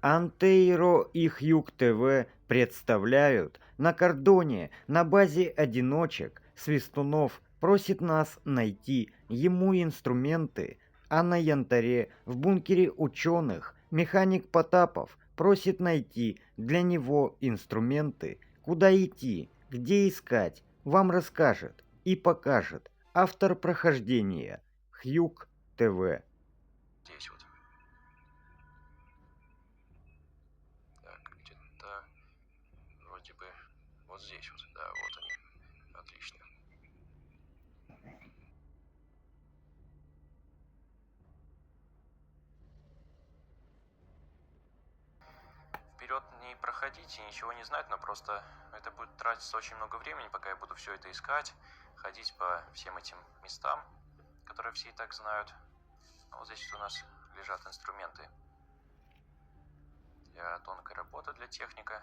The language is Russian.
Антейро и Хьюг ТВ представляют «На кордоне» на базе одиночек. Свистунов просит нас найти ему инструменты, а на Янтаре в бункере ученых механик Потапов просит найти для него инструменты, куда идти, где искать, вам расскажет и покажет автор прохождения Хьюг ТВ. Здесь вот. Так, где-то вроде бы вот здесь вот. Да, вот они. Отлично. Вперед не проходите, ничего не знать, но просто это будет тратиться очень много времени, пока я буду все это искать, ходить по всем этим местам, которые все и так знают. А вот здесь у нас лежат инструменты для тонкой работы, для техника.